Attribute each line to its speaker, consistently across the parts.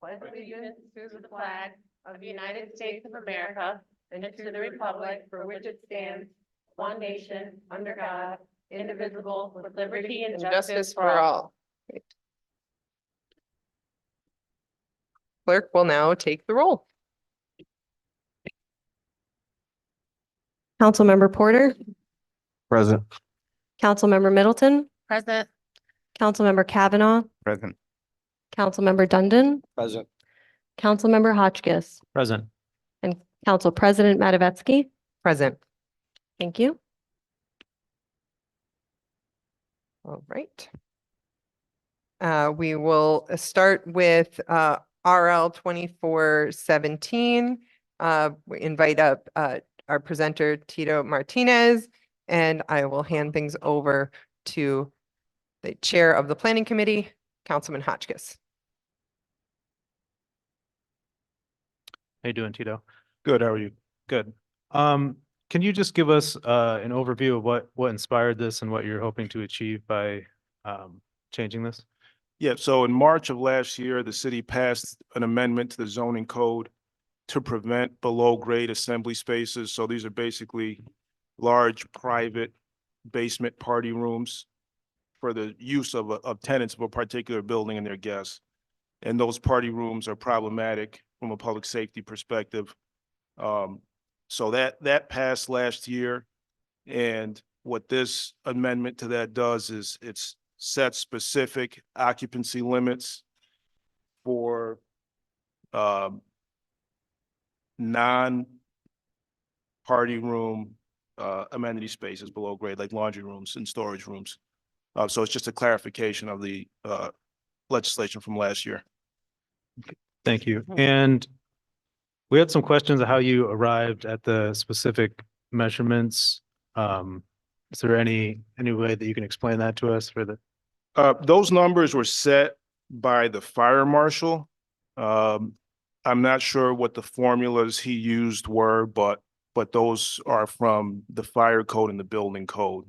Speaker 1: pledge allegiance to the flag of the United States of America and to the republic for which it stands, one nation, under God, indivisible, with liberty and justice for all.
Speaker 2: Clerk will now take the roll.
Speaker 3: Councilmember Porter,
Speaker 4: Present.
Speaker 3: Councilmember Middleton,
Speaker 1: Present.
Speaker 3: Councilmember Kavanaugh,
Speaker 4: Present.
Speaker 3: Councilmember Dundon,
Speaker 4: Present.
Speaker 3: Councilmember Hotchkiss,
Speaker 4: Present.
Speaker 3: and Council President Matavetsky.
Speaker 2: Present.
Speaker 3: Thank you.
Speaker 2: All right. We will start with RL 2417. We invite up our presenter, Tito Martinez, and I will hand things over to the Chair of the Planning Committee, Councilman Hotchkiss.
Speaker 4: How you doing, Tito? Good. How are you? Good. Can you just give us an overview of what inspired this and what you're hoping to achieve by changing this?
Speaker 5: Yeah, so in March of last year, the city passed an amendment to the zoning code to prevent below-grade assembly spaces. So these are basically large private basement party rooms for the use of tenants of a particular building and their guests. And those party rooms are problematic from a public safety perspective. So that passed last year. And what this amendment to that does is it's set specific occupancy limits for non-party room amenity spaces below grade, like laundry rooms and storage rooms. So it's just a clarification of the legislation from last year.
Speaker 4: Thank you. And we had some questions of how you arrived at the specific measurements. Is there any way that you can explain that to us for the?
Speaker 5: Those numbers were set by the fire marshal. I'm not sure what the formulas he used were, but those are from the fire code and the building code.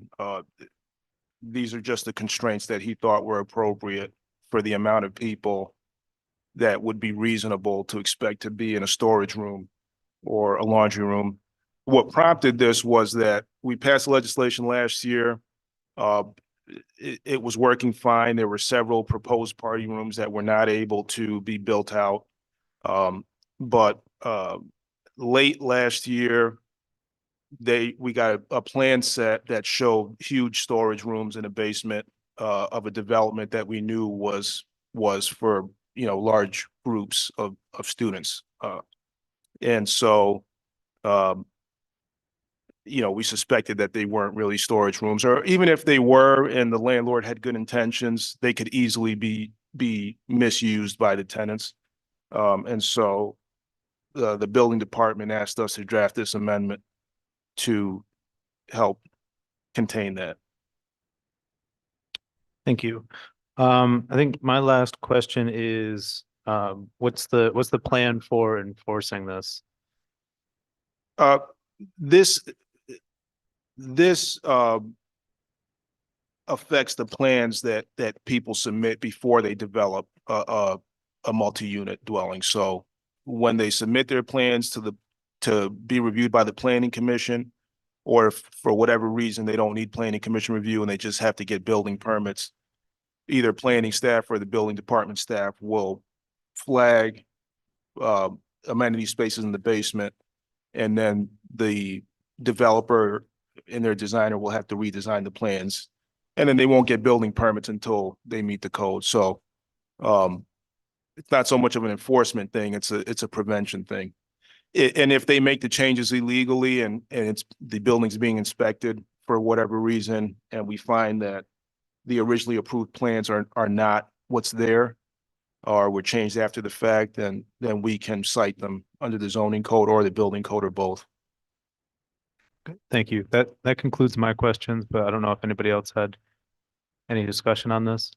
Speaker 5: These are just the constraints that he thought were appropriate for the amount of people that would be reasonable to expect to be in a storage room or a laundry room. What prompted this was that we passed legislation last year. It was working fine. There were several proposed party rooms that were not able to be built out. But late last year, we got a plan set that showed huge storage rooms in a basement of a development that we knew was for, large groups of students. And so, we suspected that they weren't really storage rooms, or even if they were and the landlord had good intentions, they could easily be misused by the tenants. And so the building department asked us to draft this amendment to help contain that.
Speaker 4: Thank you. I think my last question is, what's the plan for enforcing this?
Speaker 5: This affects the plans that people submit before they develop a multi-unit dwelling. So when they submit their plans to be reviewed by the planning commission, or if for whatever reason they don't need planning commission review and they just have to get building permits, either planning staff or the building department staff will flag amenity spaces in the basement, and then the developer and their designer will have to redesign the plans, and then they won't get building permits until they meet the code. So it's not so much of an enforcement thing, it's a prevention thing. And if they make the changes illegally and it's the building's being inspected for whatever reason, and we find that the originally approved plans are not what's there, or were changed after the fact, then we can cite them under the zoning code or the building code, or both.
Speaker 4: Thank you. That concludes my questions, but I don't know if anybody else had any discussion on this.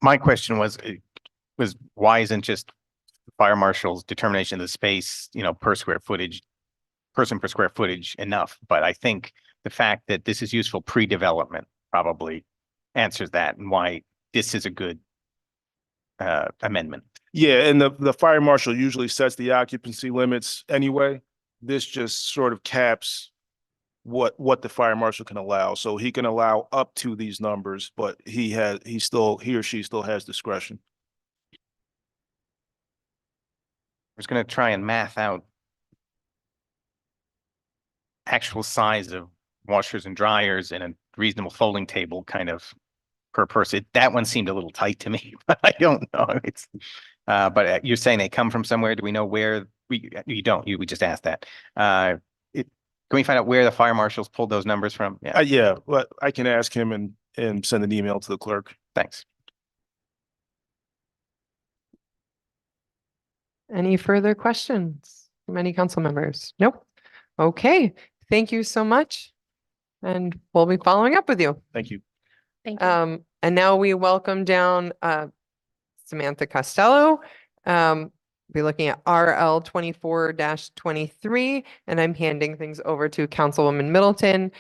Speaker 6: My question was why isn't just the fire marshal's determination of the space, per square footage, person per square footage enough? But I think the fact that this is useful pre-development probably answers that, and why this is a good amendment.
Speaker 5: Yeah, and the fire marshal usually sets the occupancy limits anyway. This just sort of caps what the fire marshal can allow. So he can allow up to these numbers, but he or she still has discretion.
Speaker 6: I was going to try and math out actual size of washers and dryers and a reasonable folding table kind of per person. That one seemed a little tight to me, but I don't know. It's, but you're saying they come from somewhere. Do we know where? You don't. We just asked that. Can we find out where the fire marshals pulled those numbers from? Yeah.
Speaker 5: Yeah, but I can ask him and send an email to the clerk.
Speaker 6: Thanks.
Speaker 2: Any further questions from any council members? Nope. Okay, thank you so much. And we'll be following up with you.
Speaker 5: Thank you.
Speaker 3: Thank
Speaker 2: And now we welcome down Samantha Costello. Be looking at RL 24-23, and I'm handing things over to Councilwoman Middleton,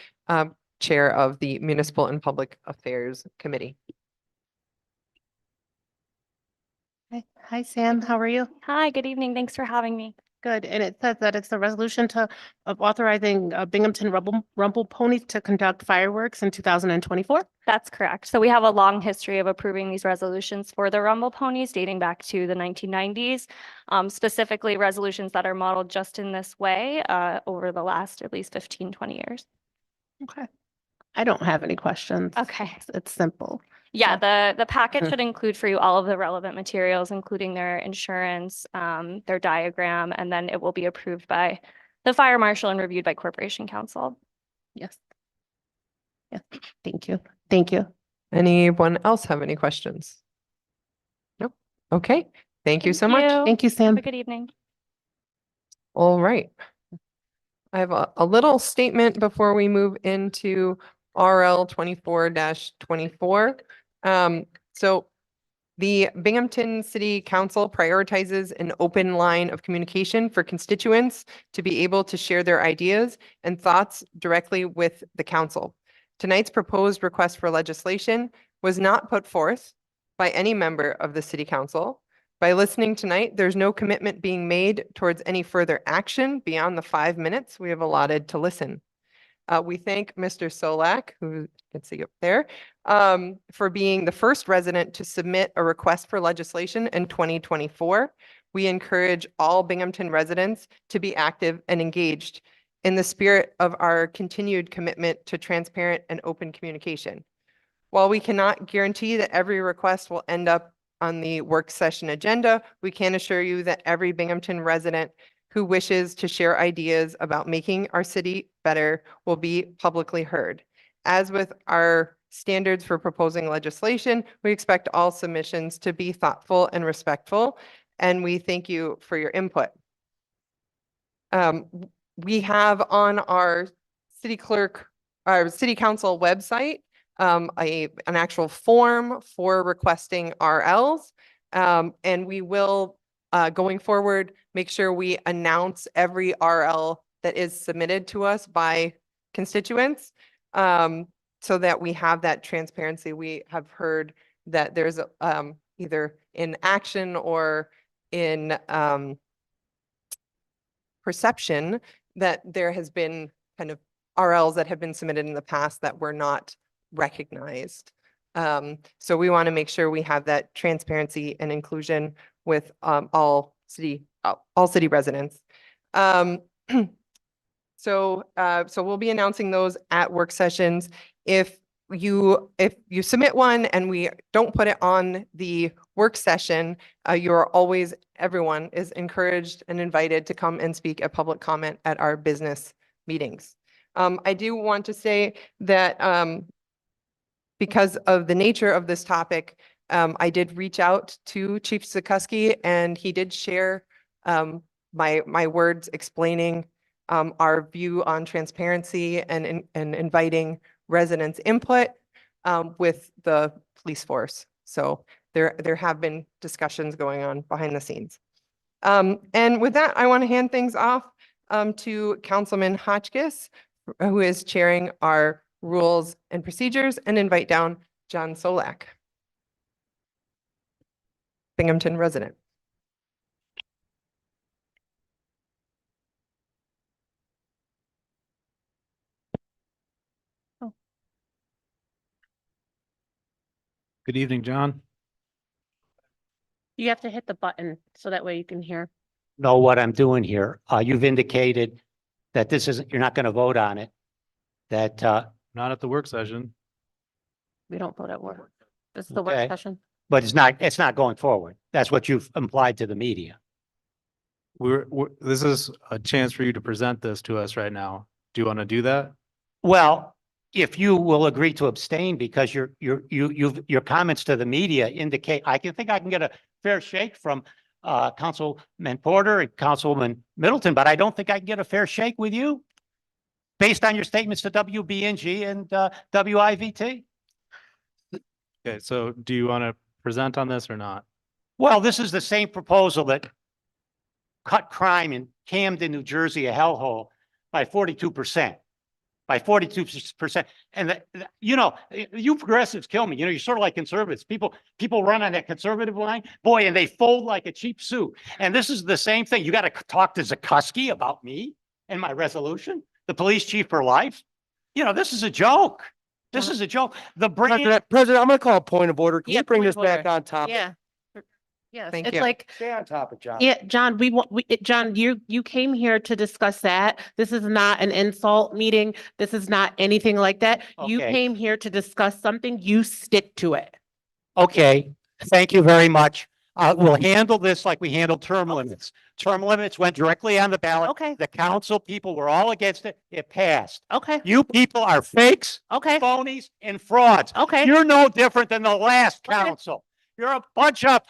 Speaker 2: Chair of the Municipal and Public Affairs Committee.
Speaker 1: Hi, Sam. How are you?
Speaker 7: Hi, good evening. Thanks for having me.
Speaker 1: Good. And it says that it's the resolution of authorizing Binghamton Rumble Ponies to conduct fireworks in 2024.
Speaker 7: That's correct. So we have a long history of approving these resolutions for the Rumble Ponies dating back to the 1990s, specifically resolutions that are modeled just in this way over the last at least 15, 20 years.
Speaker 1: Okay. I don't have any questions.
Speaker 7: Okay.
Speaker 1: It's simple.
Speaker 7: Yeah, the packet should include for you all of the relevant materials, including their insurance, their diagram, and then it will be approved by the fire marshal and reviewed by Corporation Council.
Speaker 1: Yes. Yes. Thank you. Thank you.
Speaker 2: Anyone else have any questions? Nope. Okay, thank you so much.
Speaker 1: Thank you, Sam.
Speaker 7: Have a good evening.
Speaker 2: All right. I have a little statement before we move into RL 24-24. So the Binghamton City Council prioritizes an open line of communication for constituents to be able to share their ideas and thoughts directly with the council. Tonight's proposed request for legislation was not put forth by any member of the City Council. By listening tonight, there's no commitment being made towards any further action beyond the 5 minutes we have allotted to listen. We thank Mr. Solak, who you can see up there, for being the first resident to submit a request for legislation in 2024. We encourage all Binghamton residents to be active and engaged in the spirit of our continued commitment to transparent and open communication. While we cannot guarantee that every request will end up on the work session agenda, we can assure you that every Binghamton resident who wishes to share ideas about making our city better will be publicly heard. As with our standards for proposing legislation, we expect all submissions to be thoughtful and respectful, and we thank you for your input. We have on our city council website an actual form for requesting RLs, and we will going forward make sure we announce every RL that is submitted to us by constituents, so that we have that transparency. We have heard that there's either in action or in perception that there has been kind of RLs that have been submitted in the past that were not recognized. So we want to make sure we have that transparency and inclusion with all city residents. So we'll be announcing those at work sessions. If you submit one and we don't put it on the work session, everyone is encouraged and invited to come and speak at public comment at our business meetings. I do want to say that because of the nature of this topic, I did reach out to Chief Zukuski, and he did share my words explaining our view on transparency and inviting residents' input with the police force. So there have been discussions going on behind the scenes. And with that, I want to hand things off to Councilman Hotchkiss, who is chairing our rules and procedures, and invite down John Solak. Binghamton resident.
Speaker 4: Good evening, John.
Speaker 1: You have to hit the button so that way you can hear.
Speaker 8: Know what I'm doing here. You've indicated that this isn't, you're not going to vote on it. That,
Speaker 4: Not at the work session.
Speaker 1: We don't vote at work. This is the work
Speaker 8: Okay.
Speaker 1: session.
Speaker 8: but it's not going forward. That's what you've implied to the media.
Speaker 4: This is a chance for you to present this to us right now. Do you want to do that?
Speaker 8: Well, if you will agree to abstain because your comments to the media indicate, I can get a fair shake from Councilman Porter and Councilman Middleton, but I don't think I can get a fair shake with you based on your statements to WBNG and WIVT.
Speaker 4: Okay, so do you want to present on this or not?
Speaker 8: Well, this is the same proposal that cut crime in Camden, New Jersey, a hellhole by 42%. By 42%. And you progressives kill me. You're sort of like conservatives. People run on that conservative line, boy, and they fold like a cheap suit. And this is the same thing. You got to talk to Zukoski about me and my resolution, the police chief for life. This is a joke. This is a joke. The brand.
Speaker 9: President, I'm going to call a point of order. Can
Speaker 1: Yeah,
Speaker 9: we bring
Speaker 1: point
Speaker 9: this
Speaker 1: of
Speaker 9: back
Speaker 1: order.
Speaker 9: on topic?
Speaker 1: Yeah. Yes,
Speaker 2: Thank
Speaker 1: it's
Speaker 2: you.
Speaker 1: like,
Speaker 9: Stay on topic, John.
Speaker 1: yeah, John, John, you came here to discuss that. This is not an insult meeting. This is not anything like that. You
Speaker 8: Okay.
Speaker 1: came here to discuss something. You stick to it.
Speaker 8: Okay, thank you very much. We'll handle this like we handled term limits. Term limits went directly on the ballot.
Speaker 1: Okay.
Speaker 8: The council people were all against it. It passed.
Speaker 1: Okay,
Speaker 8: You people are fakes,
Speaker 1: okay,
Speaker 8: phonies, and frauds.
Speaker 1: okay,
Speaker 8: You're no different than the last
Speaker 1: Okay.
Speaker 8: council. You're a bunch of,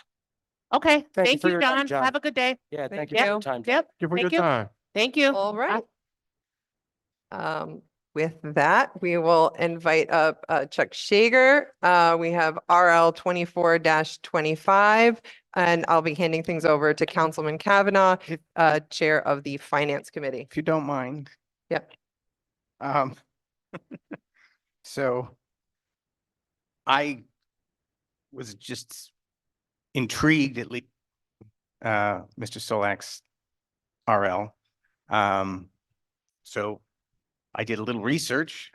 Speaker 1: okay.
Speaker 9: Thank you
Speaker 1: Thank
Speaker 9: for
Speaker 1: you,
Speaker 9: your time,
Speaker 1: John.
Speaker 9: John.
Speaker 1: Have a good day.
Speaker 9: Yeah,
Speaker 2: Thank
Speaker 9: thank you for
Speaker 2: you.
Speaker 9: your time.
Speaker 1: Yep.
Speaker 9: Give her
Speaker 1: Thank
Speaker 9: your
Speaker 1: you.
Speaker 9: time.
Speaker 1: Thank you.
Speaker 2: All right. With that, we will invite up Chuck Shager. We have RL 24-25, and I'll be handing things over to Councilman Kavanaugh, Chair of the Finance Committee.
Speaker 6: If you don't mind.
Speaker 2: Yep.
Speaker 6: So I was just intrigued at least, Mr. Solak's RL. So I did a little research,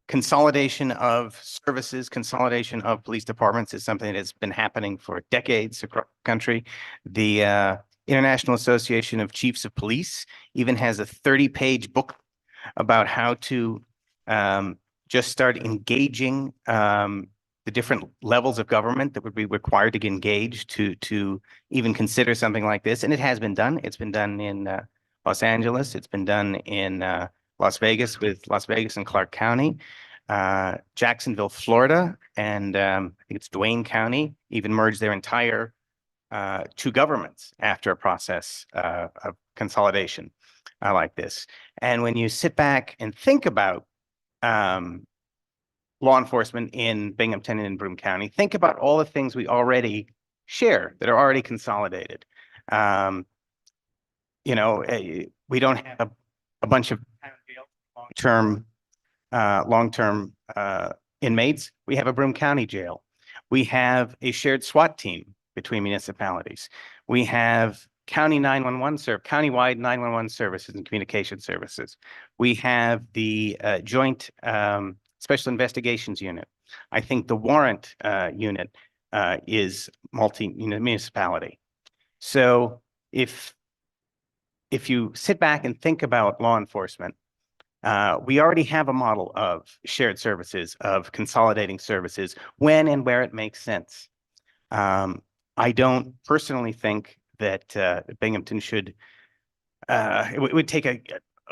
Speaker 6: consolidation of services, consolidation of police departments is something that's been happening for decades across the country. The International Association of Chiefs of Police even has a 30-page book about how to just start engaging the different levels of government that would be required to get engaged to even consider something like this. And it has been done. It's been done in Los Angeles. It's been done in Las Vegas with Las Vegas and Clark County, Jacksonville, Florida, and I think it's Duane County even merged their entire two governments after a process of consolidation like this. And when you sit back and think about law enforcement in Binghamton and in Broome County, think about all the things we already share that are already consolidated. We don't have a bunch of long-term inmates. We have a Broome County jail. We have a shared SWAT team between municipalities. We have county 911 countywide 911 services and communication services. We have the joint special investigations unit. I think the warrant unit is municipality. So if you sit back and think about law enforcement, we already have a model of shared services, of consolidating services when and where it makes sense. I don't personally think that Binghamton should, it would take a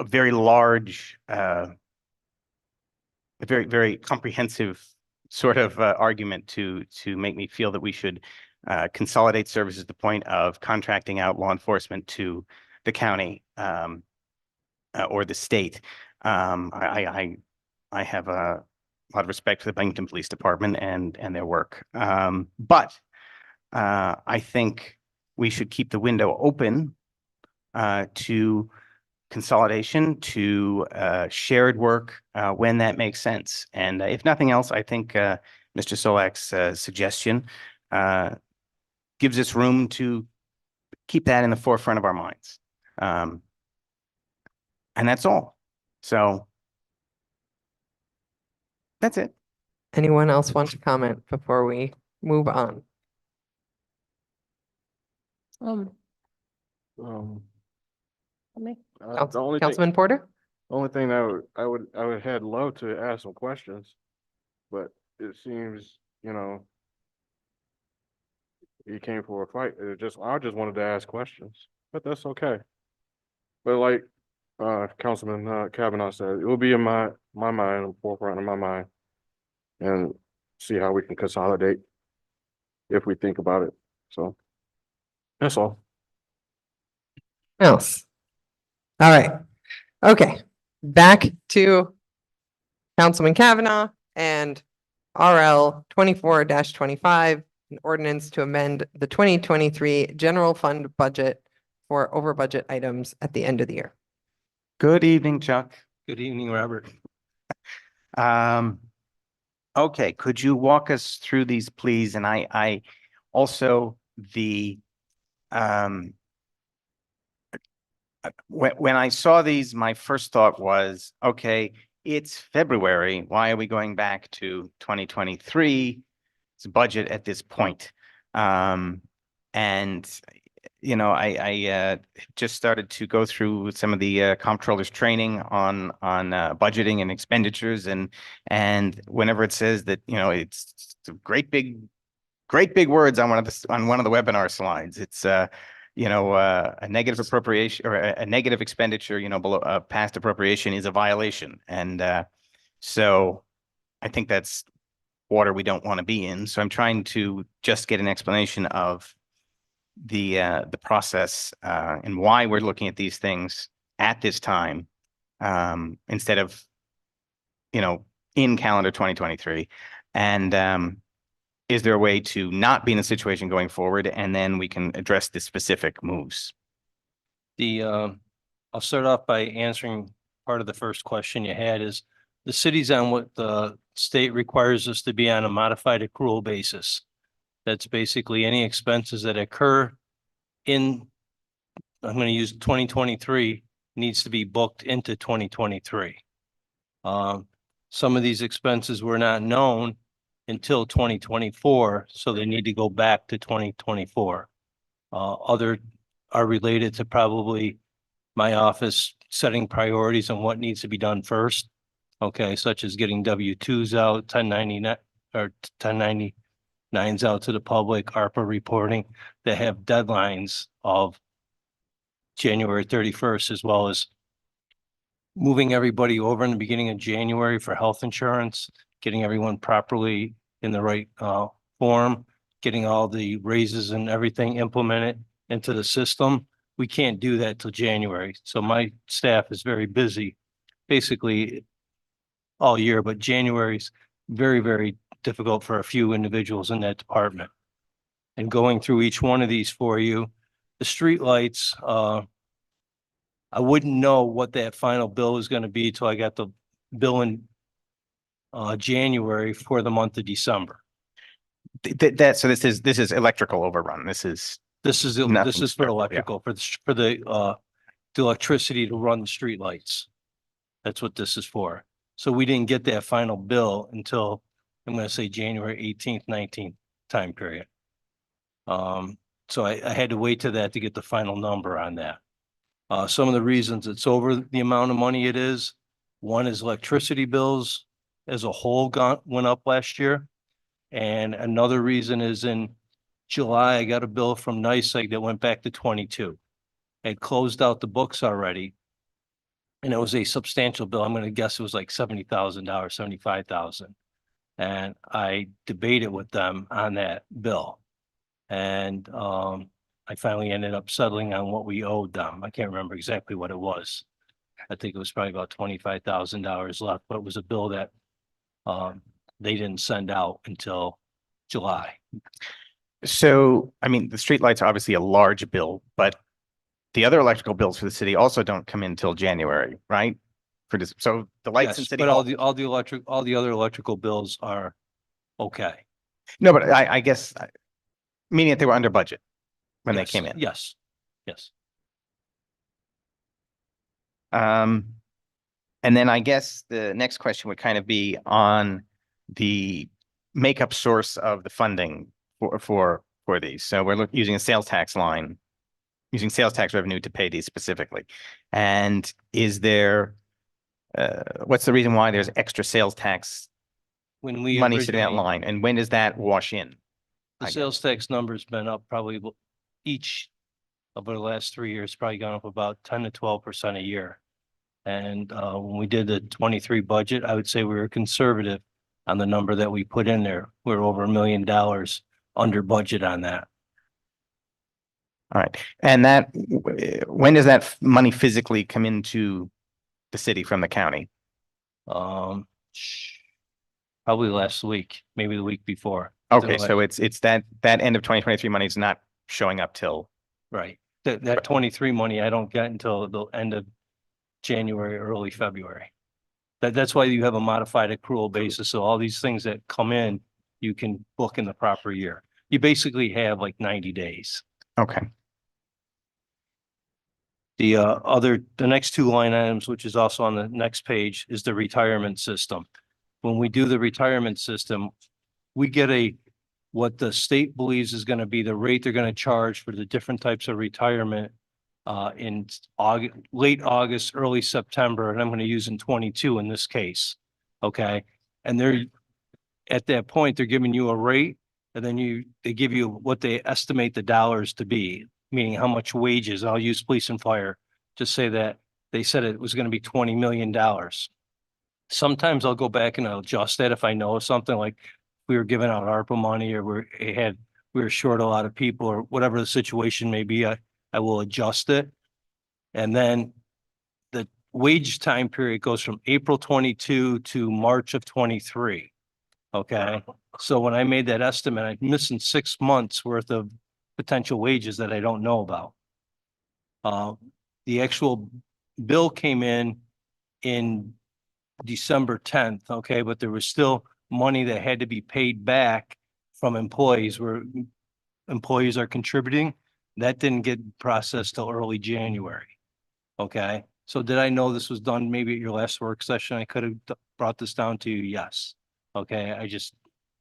Speaker 6: very large, a very, very comprehensive sort of argument to make me feel that we should consolidate services to the point of contracting out law enforcement to the county or the state. I have a lot of respect for the Binghamton Police Department and their work. But I think we should keep the window open to consolidation, to shared work when that makes sense. And if nothing else, I think Mr. Solak's suggestion gives us room to keep that in the forefront of our minds. And that's all. So that's it.
Speaker 2: Anyone else want to comment before we move on?
Speaker 9: Um,
Speaker 10: The
Speaker 2: Council-
Speaker 10: only thing,
Speaker 2: Councilman Porter?
Speaker 10: only thing that I would had love to ask some questions, but it seems, he came for a fight. I just wanted to ask questions, but that's okay. But like, Councilman, Kavanaugh said, it will be in my mind, the forefront of my mind. And see how we can consolidate if we think about it. So that's all.
Speaker 2: Else? All right. Okay. Back to Councilman Kavanaugh and RL 24-25, an ordinance to amend the 2023 general fund budget for over budget items at the end of the year.
Speaker 6: Good evening, Chuck.
Speaker 11: Good evening, Robert.
Speaker 6: Okay, could you walk us through these, please? And I also when I saw these, my first thought was, okay, it's February. Why are we going back to 2023's budget at this point? And I just started to go through some of the comptroller's training on budgeting and expenditures, and whenever it says that, it's great big words on one of the webinar slides, it's a negative appropriation or a negative expenditure, below a past appropriation is a violation, and so I think that's water we don't want to be in. So I'm trying to just get an explanation of the process and why we're looking at these things at this time instead of in calendar 2023, and is there a way to not be in a situation going forward, and then we can address the specific moves?
Speaker 11: I'll start off by answering part of the first question you had. Is the city's on what the state requires us to be on a modified accrual basis. That's basically any expenses that occur in, I'm going to use 2023, needs to be booked into 2023. Some of these expenses were not known until 2024, so they need to go back to 2024. Other are related to probably my office setting priorities on what needs to be done first. Okay, such as getting W-2s out, 1099 or 1099s out to the public, ARPA reporting that have deadlines of January 31st, as well as moving everybody over in the beginning of January for health insurance, getting everyone properly in the right form, getting all the raises and everything implemented into the system. We can't do that till January. So my staff is very busy, basically all year, but January's very, very difficult for a few individuals in that department. And going through each one of these for you, the streetlights, I wouldn't know what that final bill is going to be till I got the bill in January for the month of December.
Speaker 6: So this is electrical overrun. This is nothing
Speaker 11: for
Speaker 6: special, yeah.
Speaker 11: electrical, for the electricity to run the streetlights. That's what this is for. So we didn't get that final bill until, I'm going to say January 18th, 19th time period. So I had to wait to that to get the final number on that. Some of the reasons it's over the amount of money it is, one is electricity bills as a whole went up last year. And another reason is in July, I got a bill from NYSEG that went back to 22. It closed out the books already. And it was a substantial bill. I'm going to guess it was like $70,000, $75,000. And I debated with them on that bill. And I finally ended up settling on what we owed them. I can't remember exactly what it was. I think it was probably about $25,000 left, but it was a bill that they didn't send out until July.
Speaker 6: So, I mean, the streetlights are obviously a large bill, but the other electrical bills for the city also don't come in until January, right? So the lights in
Speaker 11: Yes,
Speaker 6: city
Speaker 11: but
Speaker 6: hall.
Speaker 11: all the other electrical bills are okay.
Speaker 6: No, but I guess, meaning that they were under budget when they
Speaker 11: Yes,
Speaker 6: came in.
Speaker 11: Yes, yes.
Speaker 6: Um, and then I guess the next question would kind of be on the makeup source of the funding for these. So we're using a sales tax line, using sales tax revenue to pay these specifically. And is there, what's the reason why there's extra sales tax
Speaker 11: When we
Speaker 6: money sitting in that
Speaker 11: originally,
Speaker 6: line? And when does that wash in?
Speaker 11: the
Speaker 6: I guess.
Speaker 11: sales tax number's been up probably each over the last 3 years, probably gone up about 10 to 12% a year. And when we did the 23 budget, I would say we were conservative on the number that we put in there. We're over $1 million under budget on that.
Speaker 6: All right. And that, when does that money physically come into the city from the county?
Speaker 11: Um, probably last week, maybe the week before.
Speaker 6: Okay, so it's that end of 2023 money is not showing up till,
Speaker 11: Right. That 23 money I don't get until the end of January, early February. That's why you have a modified accrual basis. So all these things that come in, you can book in the proper year. You basically have like 90 days.
Speaker 6: okay.
Speaker 11: The next two line items, which is also on the next page, is the retirement system. When we do the retirement system, we get what the state believes is going to be the rate they're going to charge for the different types of retirement in August, late August, early September, and I'm going to use in 22 in this case. Okay. And at that point, they're giving you a rate, and then they give you what they estimate the dollars to be, meaning how much wages. I'll use police and fire to say that they said it was going to be $20 million. Sometimes I'll go back and I'll adjust that if I know something, like we were giving out ARPA money, or we were short a lot of people, or whatever the situation may be. I will adjust it. And then the wage time period goes from April 22 to March of 23. Okay. So when I made that estimate, I'm missing 6 months worth of potential wages that I don't know about. The actual bill came in December 10th. Okay. But there was still money that had to be paid back from employees where employees are contributing. That didn't get processed till early January. Okay. So did I know this was done maybe at your last work session? I could have brought this down to you. Yes. Okay. I just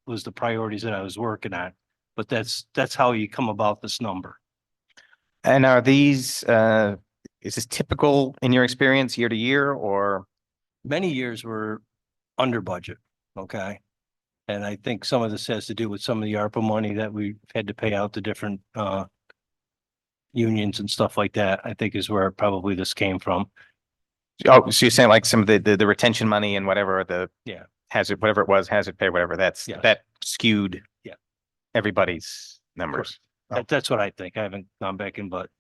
Speaker 11: was the priorities that I was working on, but that's how you come about this number.
Speaker 6: And are these, is this typical in your experience year to year, or?
Speaker 11: Many years were under budget. Okay. And I think some of this has to do with some of the ARPA money that we had to pay out to different unions and stuff like that, I think is where probably this came from.
Speaker 6: Oh, so you're saying like some of the retention money and whatever
Speaker 11: Yeah.
Speaker 6: hazard, whatever it was, hazard pay, whatever,
Speaker 11: Yes.
Speaker 6: that skewed.
Speaker 11: Yeah.
Speaker 6: Everybody's numbers.
Speaker 11: That's what I think. I haven't gone back but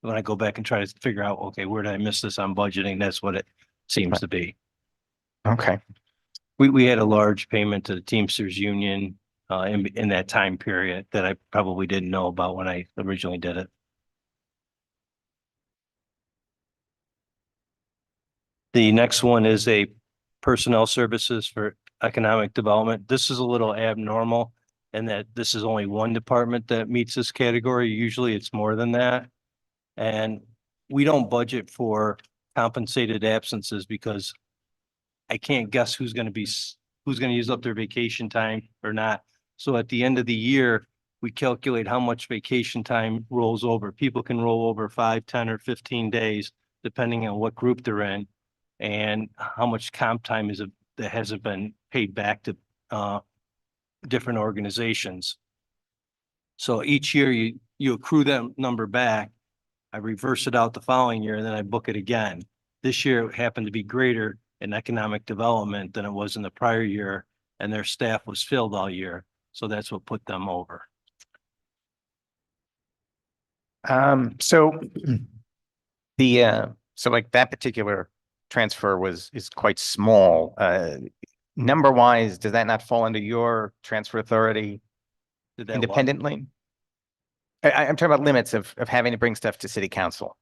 Speaker 11: when I go back and try to figure out, okay, where did I miss this on budgeting? That's what it seems to be.
Speaker 6: Okay.
Speaker 11: We had a large payment to the Teamsters Union in that time period that I probably didn't know about when I originally did it. The next one is a personnel services for economic development. This is a little abnormal in that this is only one department that meets this category. Usually it's more than that. And we don't budget for compensated absences because I can't guess who's going to use up their vacation time or not. So at the end of the year, we calculate how much vacation time rolls over. People can roll over 5, 10, or 15 days, depending on what group they're in, and how much comp time that hasn't been paid back to different organizations. So each year you accrue that number back. I reverse it out the following year, and then I book it again. This year it happened to be greater in economic development than it was in the prior year, and their staff was filled all year. So that's what put them over.
Speaker 6: So so like that particular transfer is quite small. Number wise, does that not fall under your transfer authority
Speaker 11: Did that what?
Speaker 6: independently? I'm talking about limits of having to bring stuff to city council.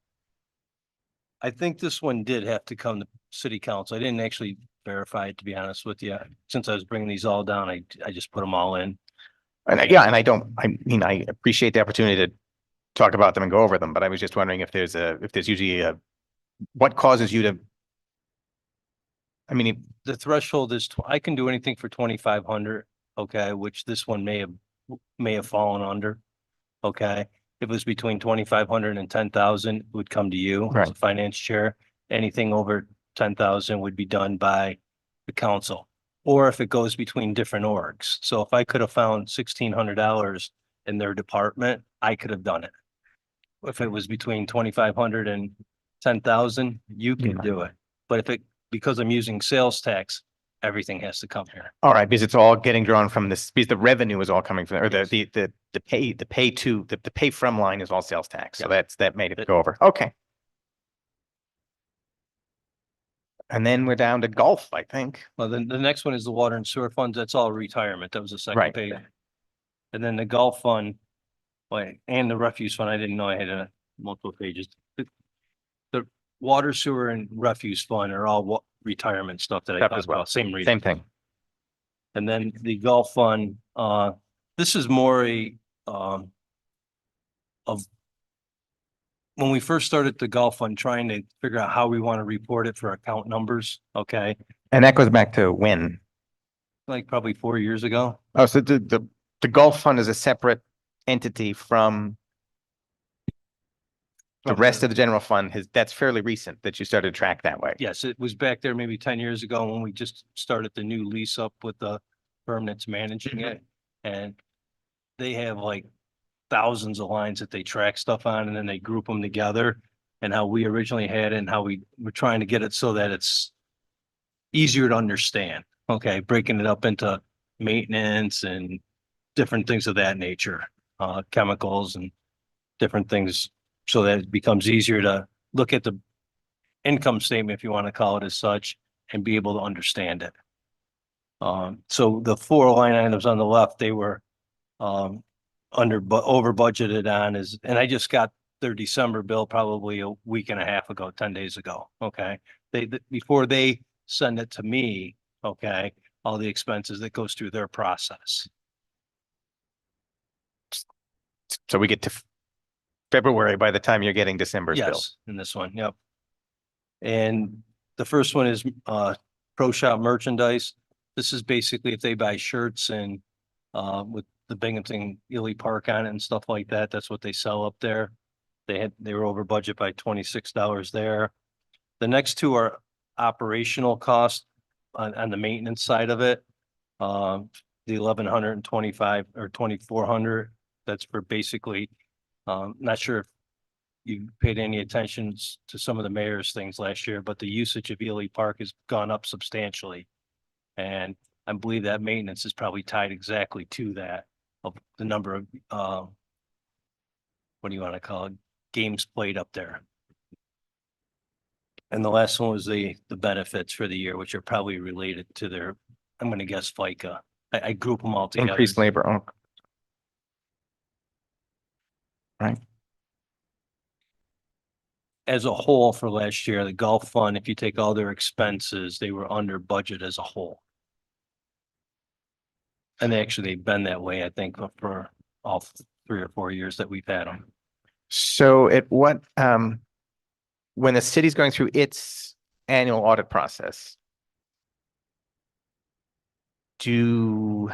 Speaker 11: I think this one did have to come to city council. I didn't actually verified, to be honest with you. Since I was bringing these all down, I just put them all in.
Speaker 6: And yeah, and I mean, I appreciate the opportunity to talk about them and go over them, but I was just wondering if there's usually what causes you to, I mean,
Speaker 11: The threshold is, I can do anything for 2,500, okay, which this one may have fallen under. Okay, if it was between 2,500 and 10,000, it would come to you as a
Speaker 6: Right.
Speaker 11: finance chair. Anything over 10,000 would be done by the council. Or if it goes between different orgs. So if I could have found $1,600 in their department, I could have done it. If it was between 2,500 and 10,000, you
Speaker 6: Yeah.
Speaker 11: can do it. But because I'm using sales tax, everything has to come here.
Speaker 6: all right, because it's all getting drawn from this, because the revenue is all coming from, or
Speaker 11: Yes.
Speaker 6: the pay from line is all sales tax. So
Speaker 11: Yeah.
Speaker 6: that made it
Speaker 11: It-
Speaker 6: go over. Okay. And then we're down to golf, I think.
Speaker 11: Well, then the next one is the water and sewer funds. That's all retirement. That was the second
Speaker 6: Right.
Speaker 11: page. And then the golf fund, like, and the refuse fund, I didn't know I had multiple pages. The water, sewer and refuse fund are all retirement stuff that I
Speaker 6: Stuff
Speaker 11: talked
Speaker 6: as well.
Speaker 11: about, same reason.
Speaker 6: Same thing.
Speaker 11: And then the golf fund, this is more of when we first started the golf fund, trying to figure out how we want to report it for account numbers, okay?
Speaker 6: And that goes back to when?
Speaker 11: Like probably 4 years ago.
Speaker 6: Oh, so the golf fund is a separate entity from the rest of the general fund. That's fairly recent that you started to track that way.
Speaker 11: Yes, it was back there maybe 10 years ago when we just started the new lease up with the firm that's managing it. And they have like thousands of lines that they track stuff on, and then they group them together. And how we originally had it and how we were trying to get it so that it's easier to understand. Okay, breaking it up into maintenance and different things of that nature, chemicals and different things, so that it becomes easier to look at the income statement, if you want to call it as such, and be able to understand it. So the 4 line items on the left, they were over budgeted on and I just got their December bill probably a week and a half ago, 10 days ago. Okay. Before they send it to me, okay, all the expenses that goes through their process.
Speaker 6: So we get to February by the time you're getting December's bill.
Speaker 11: Yes, in this one, yep. And the first one is Pro Shop merchandise. This is basically if they buy shirts and with the Binghamton Ely Park on it and stuff like that, that's what they sell up there. They were over budget by $26 there. The next two are operational costs on the maintenance side of it. The 1,125 or 2,400, that's for basically, not sure if you paid any attention to some of the mayor's things last year, but the usage of Ely Park has gone up substantially. And I believe that maintenance is probably tied exactly to that, of the number of, what do you want to call it? Games played up there. And the last one was the benefits for the year, which are probably related to their, I'm going to guess FICA. I group them all together.
Speaker 6: Increased labor. Oh. Right.
Speaker 11: As a whole for last year, the golf fund, if you take all their expenses, they were under budget as a whole. And they've been that way, I think, for all 3 or 4 years that we've had them.
Speaker 6: So when the city's going through its annual audit process, do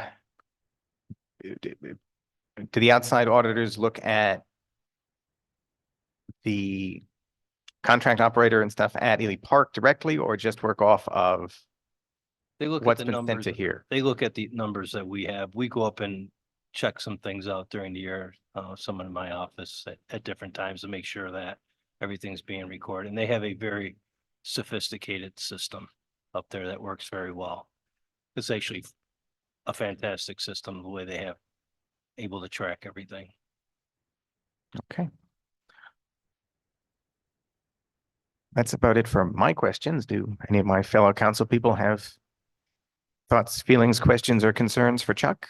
Speaker 6: the outside auditors look at the contract operator and stuff at Ely Park directly, or just work off of
Speaker 11: They look at
Speaker 6: what's
Speaker 11: the
Speaker 6: been sent
Speaker 11: numbers.
Speaker 6: to here?
Speaker 11: They look at the numbers that we have. We go up and check some things out during the year, someone in my office at different times to make sure that everything's being recorded. And they have a very sophisticated system up there that works very well. It's actually a fantastic system, the way they have able to track everything.
Speaker 6: Okay. That's about it for my questions. Do any of my fellow council people have thoughts, feelings, questions, or concerns for Chuck?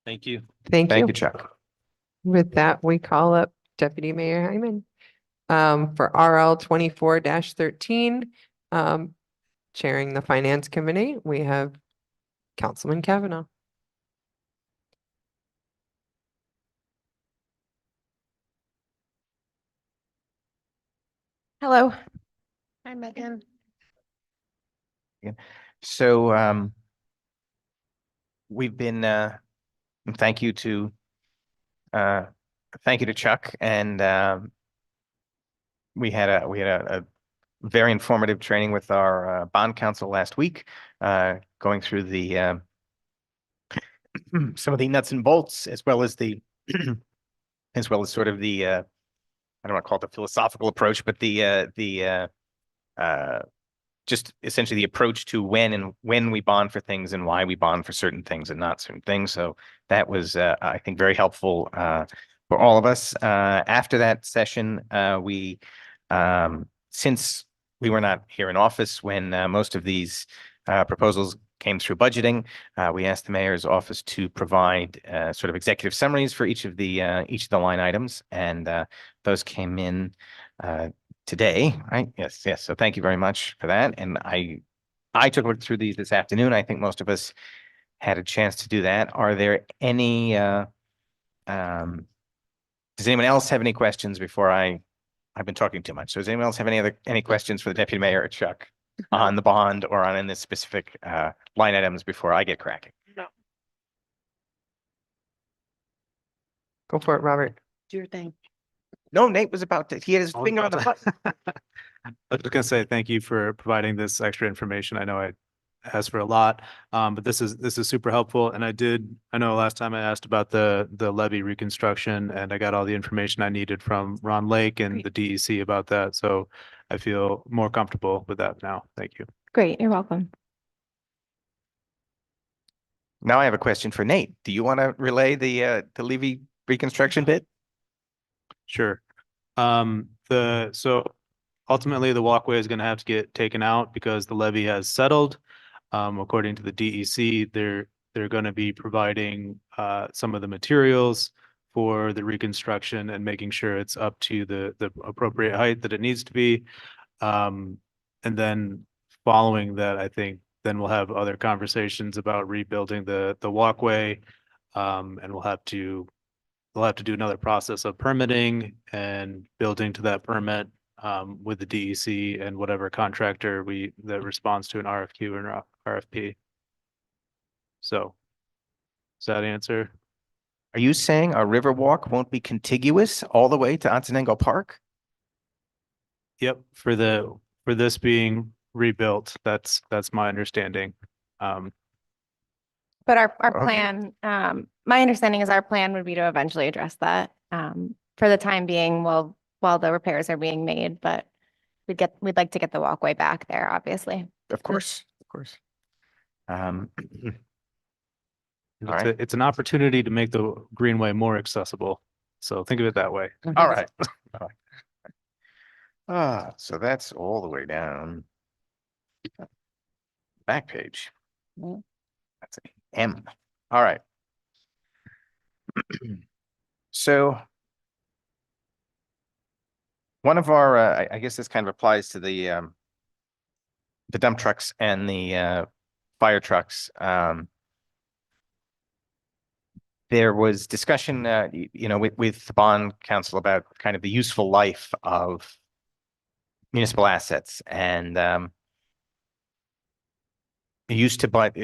Speaker 11: Thank you.
Speaker 2: Thank
Speaker 6: Thank
Speaker 2: you.
Speaker 6: you, Chuck.
Speaker 2: With that, we call up Deputy Mayor Hyman for RL 24-13. Chairing the Finance Committee, we have Councilman Kavanaugh.
Speaker 1: Hello. Hi, Megan.
Speaker 6: So, we've been, thank you to, uh, thank you to Chuck, and, we had a very informative training with our, bond counsel last week, going through the, some of the nuts and bolts, as well as the, as well as sort of the, I don't want to call it the philosophical approach, but just essentially the approach to when we bond for things and why we bond for certain things and not certain things. So that was, I think, very helpful for all of us. After that session, since we were not here in office when most of these proposals came through budgeting, we asked the mayor's office to provide sort of executive summaries for each of the line items, and those came in today, right? Yes, yes. So thank you very much for that. And I took a look through these this afternoon. I think most of us had a chance to do that. Are there any does anyone else have any questions before I've been talking too much. So does anyone else have any questions for the deputy mayor or Chuck on the bond or on this specific line items before I get cracking?
Speaker 1: No.
Speaker 2: Go for it, Robert.
Speaker 1: Do your thing.
Speaker 6: No, Nate was about to, he had his
Speaker 4: I was
Speaker 6: finger on the
Speaker 4: about
Speaker 6: button.
Speaker 4: I was just gonna say thank you for providing this extra information. I know I asked for a lot, but this is super helpful. And I know last time I asked about the levee reconstruction, and I got all the information I needed from Ron Lake and the DEC about that. So I feel more comfortable with that now. Thank you.
Speaker 3: Great, you're welcome.
Speaker 6: Now I have a question for Nate. Do you want to relay the levee reconstruction bit?
Speaker 4: Sure. So ultimately the walkway is going to have to get taken out because the levee has settled. According to the DEC, they're going to be providing some of the materials for the reconstruction and making sure it's up to the appropriate height that it needs to be. And then following that, I think then we'll have other conversations about rebuilding the walkway. And we'll have to do another process of permitting and building to that permit with the DEC and whatever contractor that responds to an RFQ or RFP. So does that answer?
Speaker 6: Are you saying our river walk won't be contiguous all the way to Ontenango Park?
Speaker 4: Yep, for this being rebuilt, that's my understanding.
Speaker 12: But our
Speaker 6: Okay.
Speaker 12: plan, my understanding is our plan would be to eventually address that. For the time being, while the repairs are being made, but we'd like to get the walkway back there, obviously.
Speaker 6: Of course, of course.
Speaker 4: It's
Speaker 6: All right.
Speaker 4: it's an opportunity to make the greenway more accessible. So think of it that way.
Speaker 6: All right. So that's all the way down. Back page. That's a M. All right. So one of our, I guess this kind of applies to the dump trucks and the fire trucks. There was discussion, with the bond council about kind of the useful life of municipal assets, and it used to, but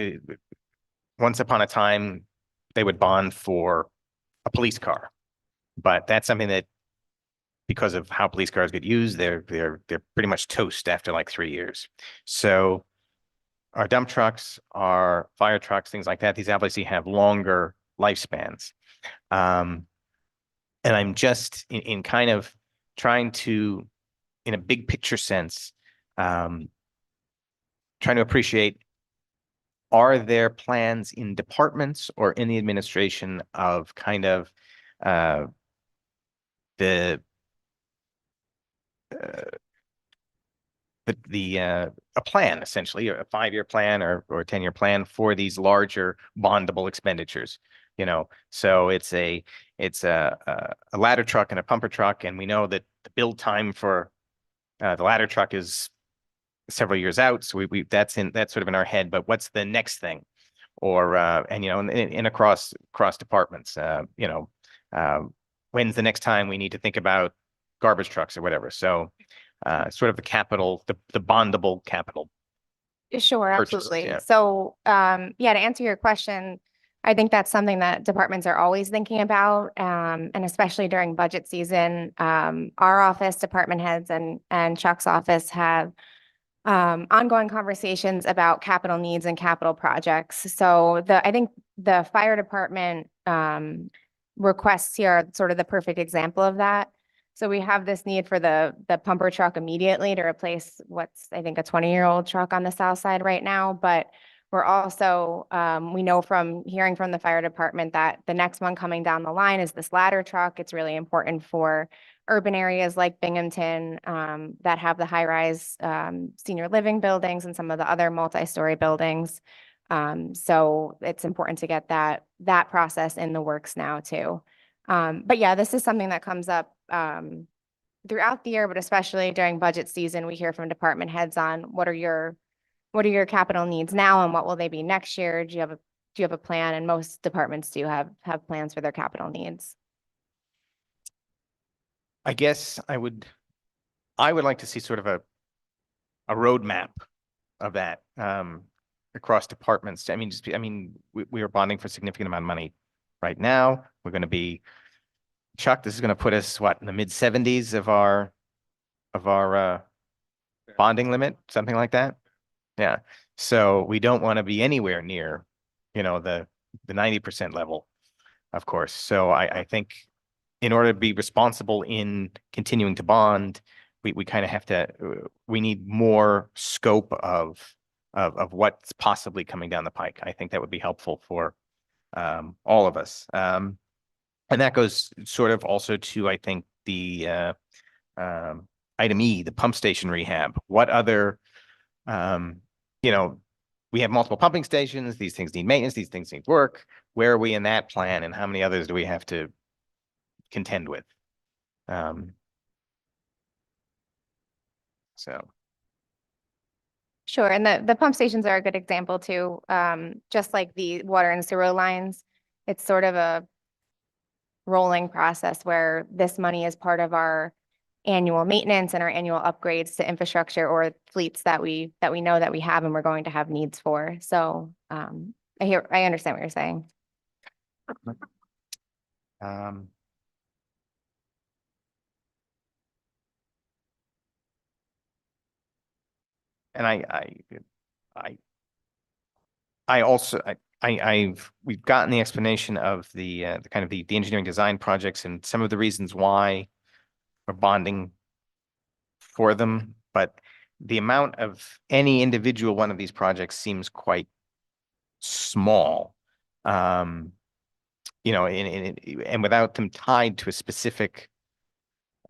Speaker 6: once upon a time, they would bond for a police car, but that's something that, because of how police cars get used, they're pretty much toast after like 3 years. So our dump trucks, our fire trucks, things like that, these obviously have longer lifespans. And I'm just in kind of trying to, in a big picture sense, trying to appreciate, are there plans in departments or in the administration of kind of a plan, essentially a 5-year plan or a 10-year plan for these larger bondable expenditures, so it's a ladder truck and a pumper truck, and we know that the build time for the ladder truck is several years out. So that's sort of in our head, but what's the next thing? Or, and you know, and across departments, when's the next time we need to think about garbage trucks or whatever? So, sort of the capital, the bondable capital.
Speaker 12: Sure,
Speaker 6: Purchases,
Speaker 12: absolutely.
Speaker 6: yeah.
Speaker 12: So, yeah, to answer your question, I think that's something that departments are always thinking about, and especially during budget season. Our office, department heads and Chuck's office have ongoing conversations about capital needs and capital projects. So I think the fire department requests here are sort of the perfect example of that. So we have this need for the pumper truck immediately to replace what's, I think, a 20-year-old truck on the south side right now. But we're also, we know from hearing from the fire department that the next one coming down the line is this ladder truck. It's really important for urban areas like Binghamton that have the high-rise senior living buildings and some of the other multi-story buildings. So it's important to get that process in the works now too. But yeah, this is something that comes up throughout the year, but especially during budget season, we hear from department heads on what are your capital needs now and what will they be next year? Do you have a plan? And most departments do have plans for their capital needs.
Speaker 6: I guess I would like to see sort of a roadmap of that across departments. I mean, we are bonding for a significant amount of money right now. We're going to be, Chuck, this is going to put us what in the mid-70s of our bonding limit, something like that. Yeah. So we don't want to be anywhere near, the 90% level, of course. So I think in order to be responsible in continuing to bond, we kind of have to, we need more scope of what's possibly coming down the pike. I think that would be helpful for all of us. And that goes sort of also to, I think, the item E, the pump station rehab. What other, we have multiple pumping stations. These things need maintenance. These things need work. Where are we in that plan, and how many others do we have to contend with? So.
Speaker 12: Sure, and the pump stations are a good example too. Just like the water and sewer lines, it's sort of a rolling process where this money is part of our annual maintenance and our annual upgrades to infrastructure or fleets that we know that we have and we're going to have needs for. So I understand what you're saying.
Speaker 6: And I also, we've gotten the explanation of the kind of the engineering design projects and some of the reasons why we're bonding for them, but the amount of any individual one of these projects seems quite small. And without them tied to a specific,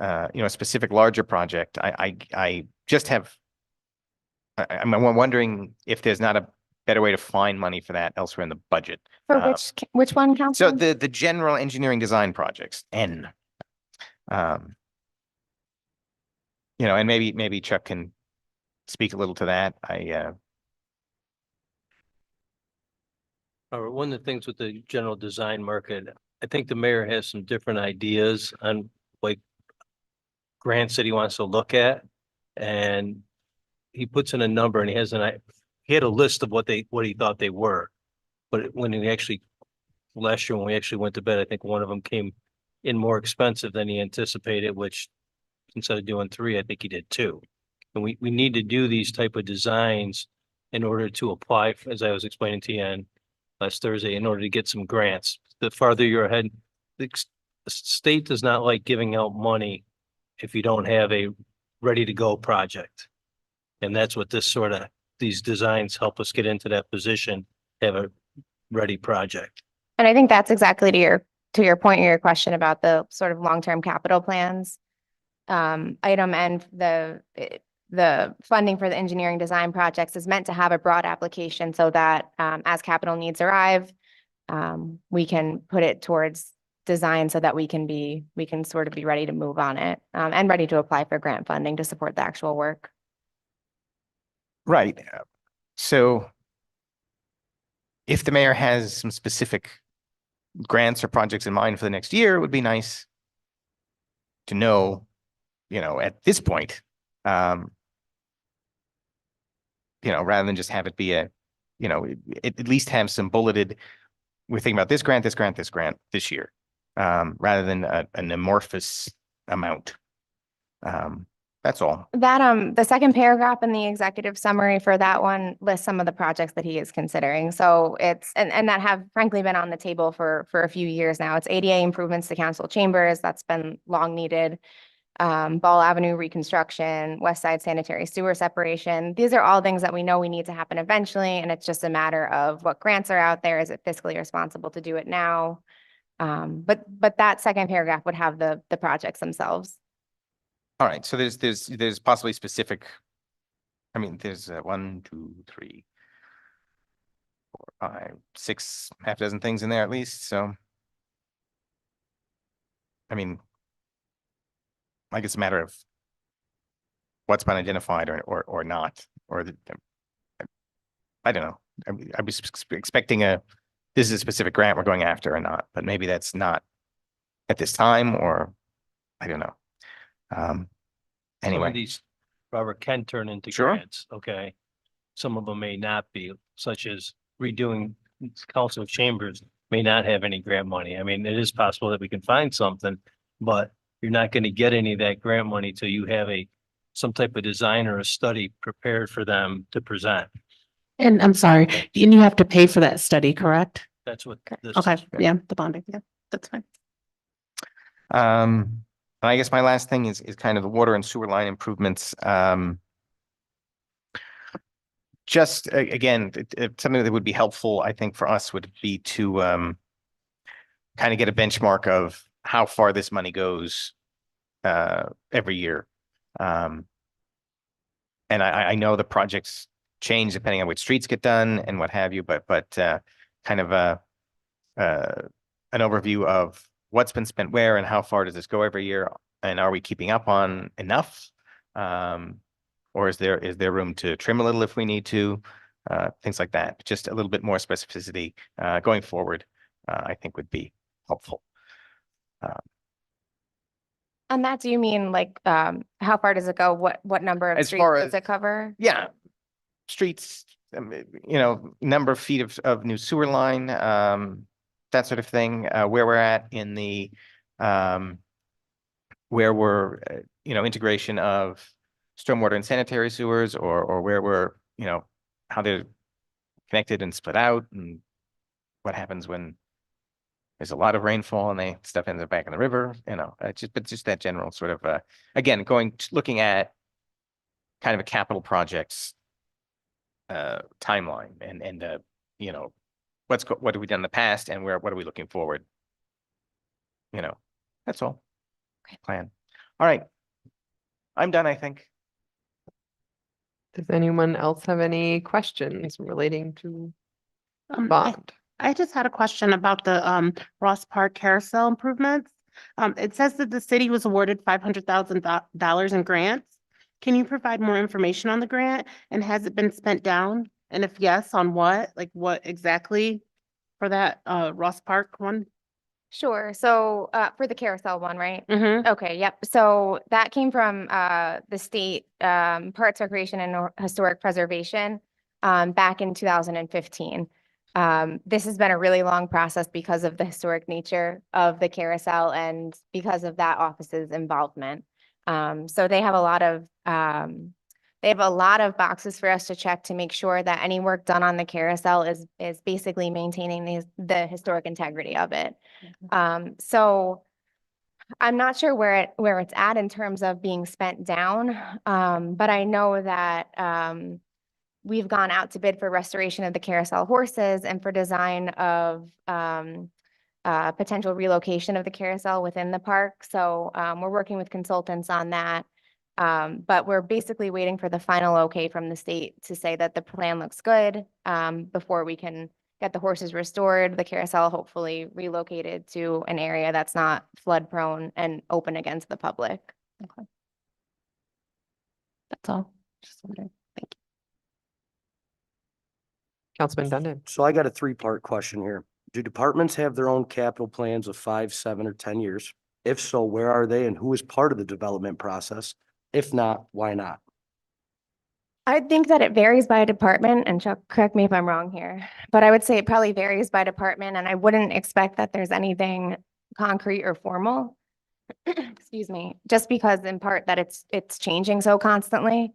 Speaker 6: a specific larger project, I just have, I'm wondering if there's not a better way to find money for that elsewhere in the budget.
Speaker 12: For which one,
Speaker 6: So
Speaker 12: Councilman?
Speaker 6: the general engineering design projects, N. And maybe Chuck can speak a little to that.
Speaker 11: One of the things with the general design market, I think the mayor has some different ideas on like grants that he wants to look at. And he puts in a number and he had a list of what he thought they were. But when he actually, last year when we actually went to bed, I think one of them came in more expensive than he anticipated, which instead of doing 3, I think he did 2. And we need to do these type of designs in order to apply, as I was explaining to you on last Thursday, in order to get some grants. The farther you're ahead, the state does not like giving out money if you don't have a ready to go project. And that's what these designs help us get into that position, have a ready project.
Speaker 12: And I think that's exactly to your point in your question about the sort of long-term capital plans. Item N, the funding for the engineering design projects is meant to have a broad application so that as capital needs arrive, we can put it towards design so that we can sort of be ready to move on it and ready to apply for grant funding to support the actual work.
Speaker 6: Right. So if the mayor has some specific grants or projects in mind for the next year, it would be nice to know, at this point, rather than just have it be at least have some bulleted, we're thinking about this grant, this grant, this grant this year, rather than an amorphous amount. That's all.
Speaker 12: That, the second paragraph in the executive summary for that one lists some of the projects that he is considering. So it's, and that have frankly been on the table for a few years now. It's ADA improvements to council chambers. That's been long needed. Ball Avenue reconstruction, West Side sanitary sewer separation. These are all things that we know we need to happen eventually. And it's just a matter of what grants are out there. Is it fiscally responsible to do it now? But that second paragraph would have the projects themselves.
Speaker 6: All right. So there's possibly specific. I mean, there's 1, 2, 3, 4, 5, 6, half dozen things in there at least. So, I mean, I guess it's a matter of what's been identified or not, I don't know. I was expecting this is a specific grant we're going after or not, but maybe that's not at this time, or I don't know.
Speaker 11: Some
Speaker 6: Anyway,
Speaker 11: of these, Robert, can turn into
Speaker 6: Sure.
Speaker 11: grants, okay? Some of them may not be, such as redoing council chambers may not have any grant money. I mean, it is possible that we can find something, but you're not going to get any of that grant money till you have some type of design or a study prepared for them to present.
Speaker 13: And I'm sorry, and you have to pay for that study, correct?
Speaker 11: That's what this
Speaker 13: Okay,
Speaker 11: is.
Speaker 13: yeah, the bonding, yeah, that's fine.
Speaker 6: I guess my last thing is kind of the water and sewer line improvements. Just again, something that would be helpful, I think, for us would be to kind of get a benchmark of how far this money goes every year. And I know the projects change depending on which streets get done and what have you, but kind of an overview of what's been spent where and how far does this go every year, and are we keeping up on enough? Or is there room to trim a little if we need to? Things like that. Just a little bit more specificity going forward, I think would be helpful.
Speaker 12: And that, do you mean like, how far does it go? What number of
Speaker 6: As
Speaker 12: streets
Speaker 6: far
Speaker 12: does
Speaker 6: as-
Speaker 12: it cover?
Speaker 6: Yeah, streets, number of feet of new sewer line, that sort of thing, where we're at in the, where we're, integration of stormwater and sanitary sewers, or where we're, how they're connected and split out, and what happens when there's a lot of rainfall and stuff ends up back in the river, but just that general sort of, again, looking at kind of a capital projects timeline and what have we done in the past and what are we looking forward? That's all.
Speaker 12: Okay.
Speaker 6: Plan. All right. I'm done, I think.
Speaker 2: Does anyone else have any questions relating to
Speaker 13: I
Speaker 2: bond?
Speaker 13: I just had a question about the Ross Park carousel improvements. It says that the city was awarded $500,000 in grants. Can you provide more information on the grant, and has it been spent down? And if yes, on what? Like what exactly for that Ross Park one?
Speaker 12: Sure. So, for the carousel one, right?
Speaker 13: Mm-hmm.
Speaker 12: Okay, yep. So that came from the state Parks, Recreation and Historic Preservation back in 2015. This has been a really long process because of the historic nature of the carousel and because of that office's involvement. So they have a lot of boxes for us to check to make sure that any work done on the carousel is basically maintaining the historic integrity of it. So I'm not sure where it's at in terms of being spent down, but I know that we've gone out to bid for restoration of the carousel horses and for design of potential relocation of the carousel within the park. So we're working with consultants on that. But we're basically waiting for the final okay from the state to say that the plan looks good before we can get the horses restored, the carousel hopefully relocated to an area that's not flood prone and open against the public.
Speaker 13: That's all. Just wondering. Thank you.
Speaker 2: Councilman Dundon.
Speaker 9: So I got a three-part question here. Do departments have their own capital plans of 5, 7, or 10 years? If so, where are they and who is part of the development process? If not, why not?
Speaker 12: I think that it varies by department, and Chuck, correct me if I'm wrong here, but I would say it probably varies by department, and I wouldn't expect that there's anything concrete or formal. Excuse me, just because in part that it's changing so constantly.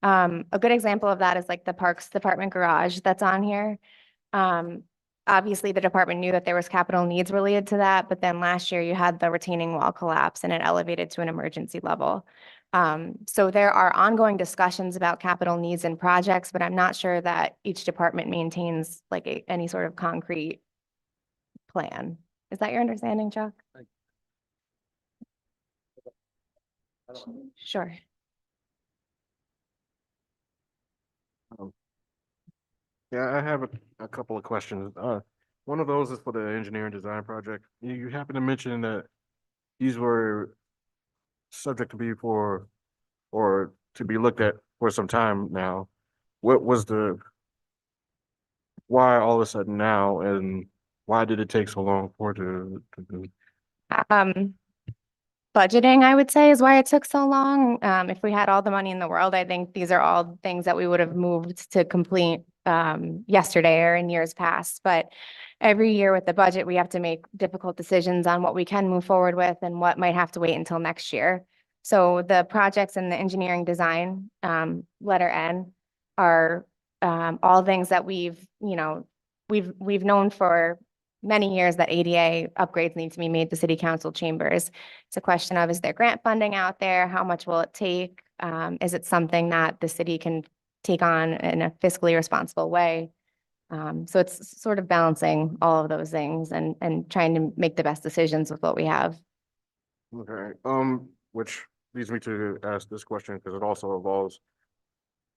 Speaker 12: A good example of that is like the Parks Department garage that's on here. Um, Obviously, the department knew that there was capital needs related to that, but then last year you had the retaining wall collapse and it elevated to an emergency level. So there are ongoing discussions about capital needs and projects, but I'm not sure that each department maintains like any sort of concrete plan. Is that your understanding, Chuck? Sure.
Speaker 10: Yeah, I have a couple of questions. One of those is for the engineering design project. You happen to mention that these were subject to be for, or to be looked at for some time now. What was why all of a sudden now, and why did it take so long for it to do?
Speaker 12: Budgeting, I would say, is why it took so long. If we had all the money in the world, I think these are all things that we would have moved to complete yesterday or in years past. But every year with the budget, we have to make difficult decisions on what we can move forward with and what might have to wait until next year. So the projects in the engineering design, letter N, are all things that we've known for many years that ADA upgrades need to be made to city council chambers. It's a question of, is there grant funding out there? How much will it take? Is it something that the city can take on in a fiscally responsible way? So it's sort of balancing all of those things and trying to make the best decisions with what we have.
Speaker 10: Okay, which leads me to ask this question because it also involves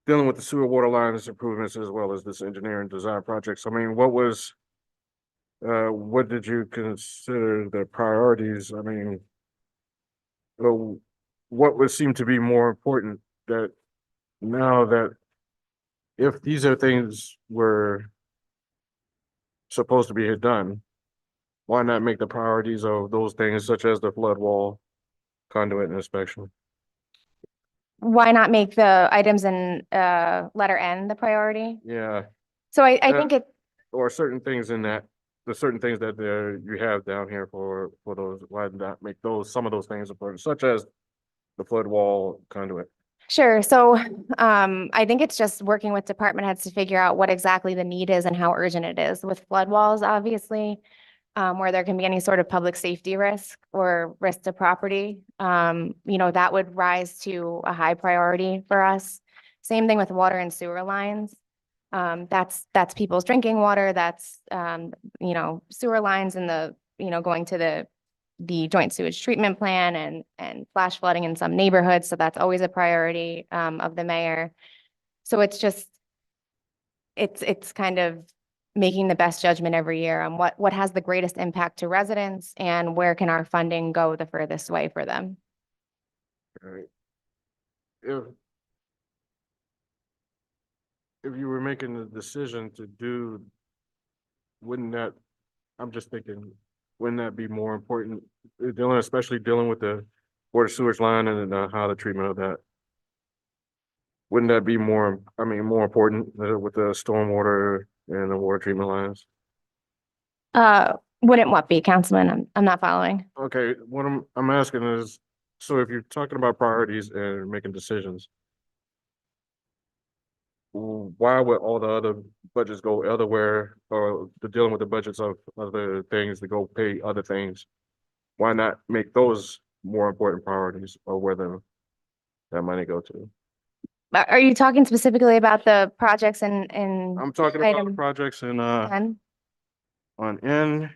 Speaker 10: dealing with the sewer water lines improvements as well as this engineering design projects. I mean, what did you consider the priorities? I mean, what would seem to be more important that now that if these are things were supposed to be done, why not make the priorities of those things such as the flood wall, conduit and inspection?
Speaker 12: Why not make the items in letter N the priority?
Speaker 10: Yeah,
Speaker 12: So I think it,
Speaker 10: or certain things in that, the certain things that you have down here for those, why not make those, some of those things important, such as the flood wall conduit?
Speaker 12: sure. So I think it's just working with department heads to figure out what exactly the need is and how urgent it is. With flood walls, obviously, where there can be any sort of public safety risk or risk to property, that would rise to a high priority for us. Same thing with water and sewer lines. That's people's drinking water, that's, sewer lines and going to the joint sewage treatment plan and flash flooding in some neighborhoods. So that's always a priority, of the mayor. So it's kind of making the best judgment every year on what has the greatest impact to residents and where can our funding go the furthest way for them.
Speaker 10: Right. If you were making the decision to do, wouldn't that, I'm just thinking, wouldn't that be more important, especially dealing with the water sewage line and how the treatment of that? Wouldn't that be more important with the stormwater and the water treatment lines?
Speaker 12: Wouldn't what be, Councilman? I'm not following.
Speaker 10: Okay, what I'm asking is, so if you're talking about priorities and making decisions, why would all the other budgets go elsewhere, or the dealing with the budgets of other things to go pay other things? Why not make those more important priorities, or whether that money go to?
Speaker 12: Are you talking specifically about the projects in
Speaker 10: I'm talking about the
Speaker 12: item
Speaker 10: projects in
Speaker 12: 10?
Speaker 10: on N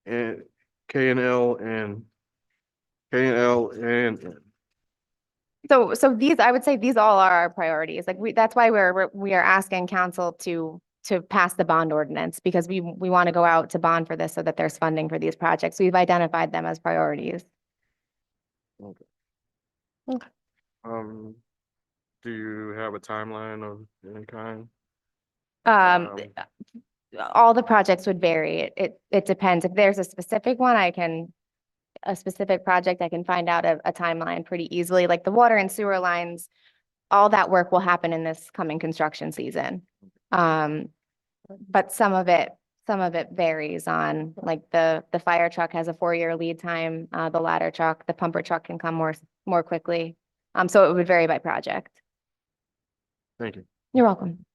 Speaker 10: and K and L and N.
Speaker 12: So these, I would say these all are our priorities. Like that's why we are asking council to pass the bond ordinance, because we want to go out to bond for this so that there's funding for these projects. We've identified them as priorities.
Speaker 10: Okay.
Speaker 12: Okay.
Speaker 10: Do you have a timeline of any kind?
Speaker 12: Um, all the projects would vary. It depends. If there's a specific one, a specific project, I can find out a timeline pretty easily, like the water and sewer lines. All that work will happen in this coming construction season. But some of it varies on, like the fire truck has a 4-year lead time. The ladder truck, the pumper truck can come more quickly. So it would vary by project.
Speaker 10: Thank you.
Speaker 12: You're welcome.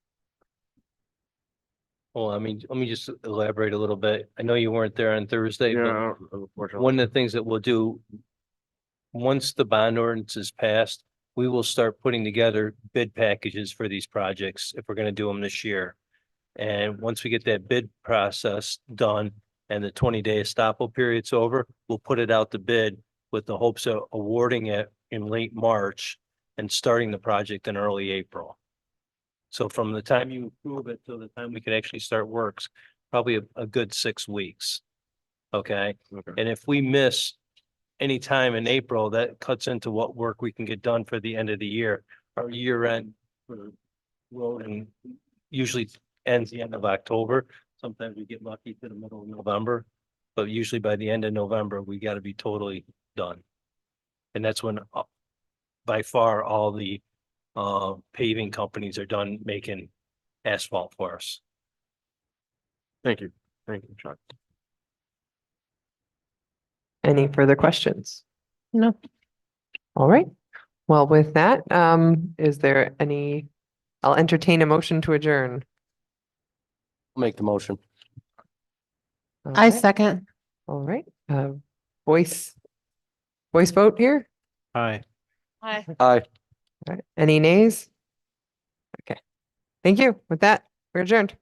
Speaker 11: Well, I mean, let me just elaborate a little bit. I know you weren't there on Thursday, but
Speaker 10: Yeah, unfortunately.
Speaker 11: one of the things that we'll do, once the bond ordinance is passed, we will start putting together bid packages for these projects if we're gonna do them this year. And once we get that bid process done and the 20-day estoppel period's over, we'll put it out to bid with the hopes of awarding it in late March and starting the project in early April. So from the time you approve it till the time we can actually start works, probably a good 6 weeks. Okay?
Speaker 10: Okay.
Speaker 11: And if we miss any time in April, that cuts into what work we can get done for the end of the year. Our year end for road and usually ends the end of October. Sometimes we get lucky to the middle of November, but usually by the end of November, we got to be totally done. And that's when by far all the paving companies are done making asphalt for us.
Speaker 10: Thank you. Thank you, Chuck.
Speaker 2: Any further questions?
Speaker 13: No.
Speaker 2: All right. Well, with that, is there any, I'll entertain a motion to adjourn.
Speaker 9: Make the motion.
Speaker 2: All
Speaker 13: I
Speaker 2: right.
Speaker 13: second.
Speaker 2: All right, voice vote here?
Speaker 4: Hi.
Speaker 12: Hi.
Speaker 9: Aye.
Speaker 2: All right. Any nays? Okay. Thank you. With that, we're adjourned.